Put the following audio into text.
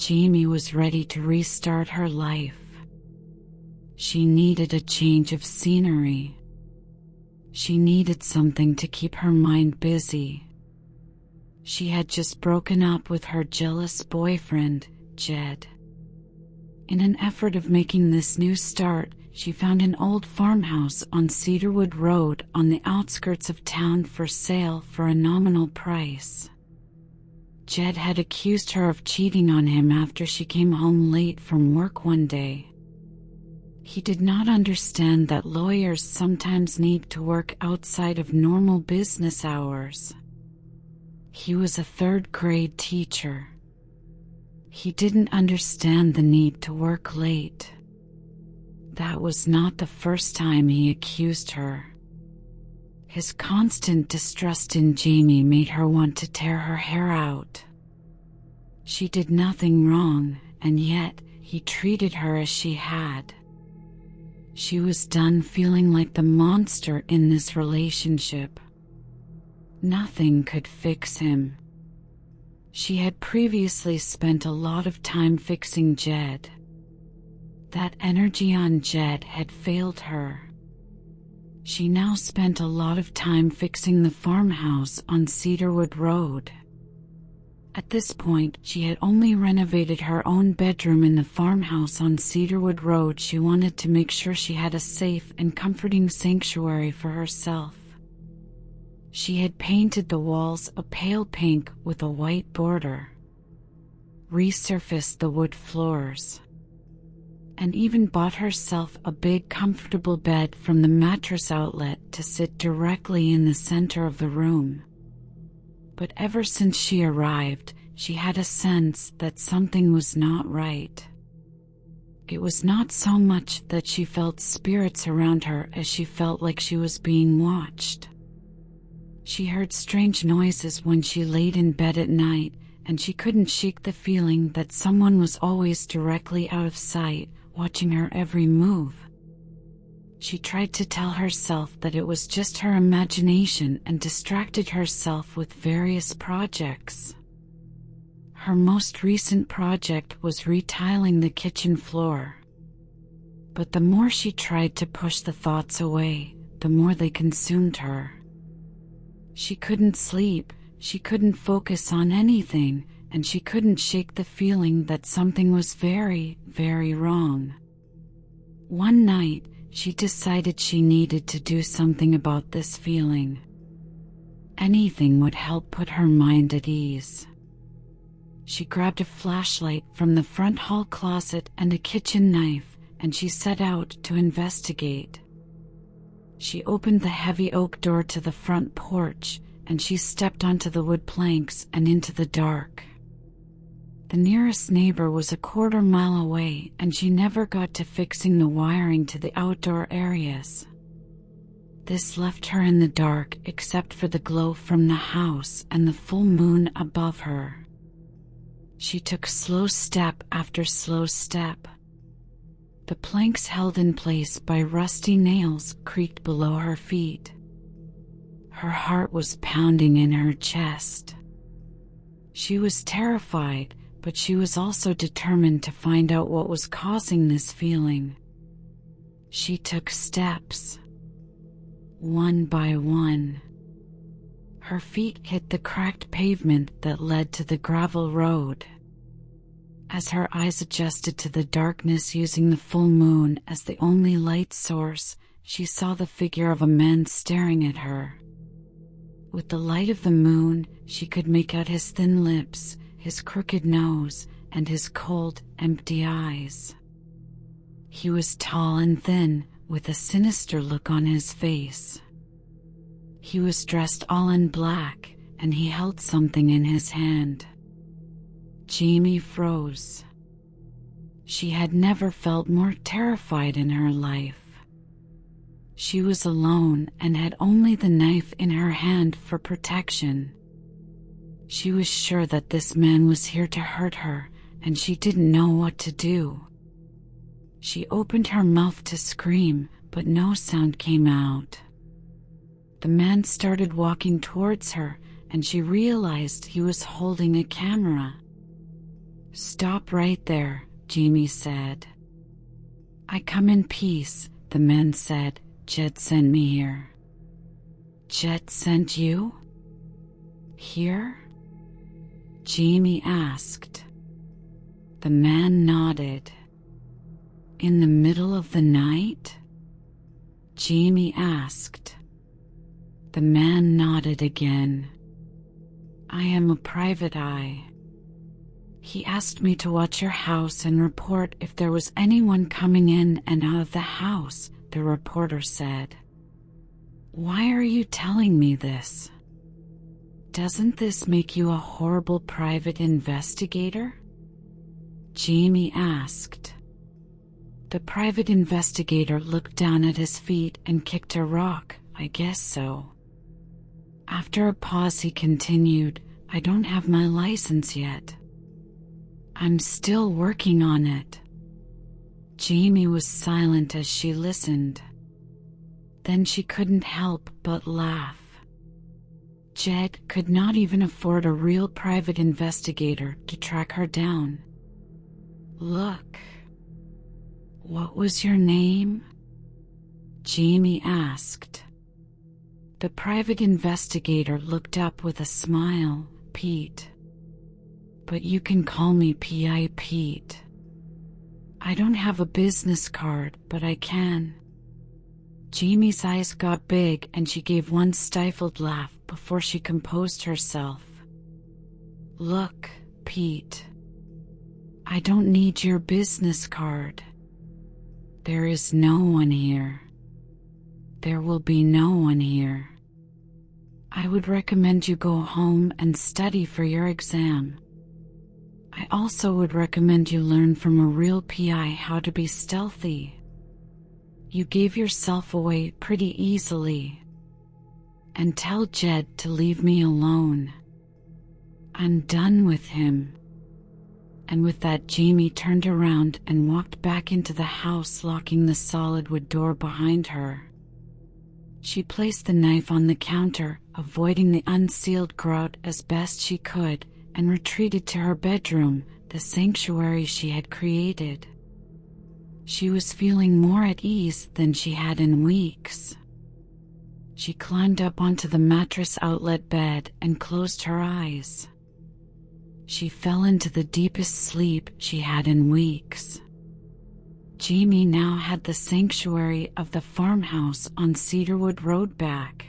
Jamie was ready to restart her life. She needed a change of scenery. She needed something to keep her mind busy. She had just broken up with her jealous boyfriend, Jed. In an effort of making this new start, she found an old farmhouse on Cedarwood Road on the outskirts of town for sale for a nominal price. Jed had accused her of cheating on him after she came home late from work one day. He did not understand that lawyers sometimes need to work outside of normal business hours. He was a third-grade teacher. He didn't understand the need to work late. That was not the first time he accused her. His constant distrust in Jamie made her want to tear her hair out. She did nothing wrong, and yet he treated her as she had. She was done feeling like the monster in this relationship. Nothing could fix him. She had previously spent a lot of time fixing Jed. That energy on Jed had failed her. She now spent a lot of time fixing the farmhouse on Cedarwood Road. At this point, she had only renovated her own bedroom in the farmhouse on Cedarwood Road. She wanted to make sure she had a safe and comforting sanctuary for herself. She had painted the walls a pale pink with a white border, resurfaced the wood floors, and even bought herself a big comfortable bed from the mattress outlet to sit directly in the center of the room. But ever since she arrived, she had a sense that something was not right. It was not so much that she felt spirits around her as she felt like she was being watched. She heard strange noises when she laid in bed at night, and she couldn't shake the feeling that someone was always directly out of sight, watching her every move. She tried to tell herself that it was just her imagination and distracted herself with various projects. Her most recent project was retiling the kitchen floor. But the more she tried to push the thoughts away, the more they consumed her. She couldn't sleep, she couldn't focus on anything, and she couldn't shake the feeling that something was very, very wrong. One night, she decided she needed to do something about this feeling. Anything would help put her mind at ease. She grabbed a flashlight from the front hall closet and a kitchen knife, and she set out to investigate. She opened the heavy oak door to the front porch, and she stepped onto the wood planks and into the dark. The nearest neighbor was a quarter-mile away, and she never got to fixing the wiring to the outdoor areas. This left her in the dark except for the glow from the house and the full moon above her. She took slow step after slow step. The planks held in place by rusty nails creaked below her feet. Her heart was pounding in her chest. She was terrified, but she was also determined to find out what was causing this feeling. She took steps, one by one. Her feet hit the cracked pavement that led to the gravel road. As her eyes adjusted to the darkness using the full moon as the only light source, she saw the figure of a man staring at her. With the light of the moon, she could make out his thin lips, his crooked nose, and his cold, empty eyes. He was tall and thin, with a sinister look on his face. He was dressed all in black, and he held something in his hand. Jamie froze. She had never felt more terrified in her life. She was alone and had only the knife in her hand for protection. She was sure that this man was here to hurt her, and she didn't know what to do. She opened her mouth to scream, but no sound came out. The man started walking towards her, and she realized he was holding a camera. "Stop right there," Jamie said. "I come in peace," the man said. "Jed sent me here." "Jed sent you? Here?" Jamie asked. The man nodded. "In the middle of the night?" Jamie asked. The man nodded again. "I am a private eye. He asked me to watch your house and report if there was anyone coming in and out of the house," the reporter said. "Why are you telling me this? Doesn't this make you a horrible private investigator?" Jamie asked. The private investigator looked down at his feet and kicked a rock. "I guess so." After a pause he continued, "I don't have my license yet. I'm still working on it." Jamie was silent as she listened. Then she couldn't help but laugh. Jed could not even afford a real private investigator to track her down. "Look. What was your name?" Jamie asked. The private investigator looked up with a smile. "Pete. But you can call me P.I. Pete. I don't have a business card, but I can." Jamie's eyes got big and she gave one stifled laugh before she composed herself. "Look, Pete. I don't need your business card. There is no one here. There will be no one here. I would recommend you go home and study for your exam. I also would recommend you learn from a real PI how to be stealthy. You gave yourself away pretty easily. And tell Jed to leave me alone. I'm done with him." And with that, Jamie turned around and walked back into the house, locking the solid wood door behind her. She placed the knife on the counter, avoiding the unsealed grate as best she could, and retreated to her bedroom, the sanctuary she had created. She was feeling more at ease than she had in weeks. She climbed up onto the mattress outlet bed and closed her eyes. She fell into the deepest sleep she had in weeks. Jamie now had the sanctuary of the farmhouse on Cedarwood Road back.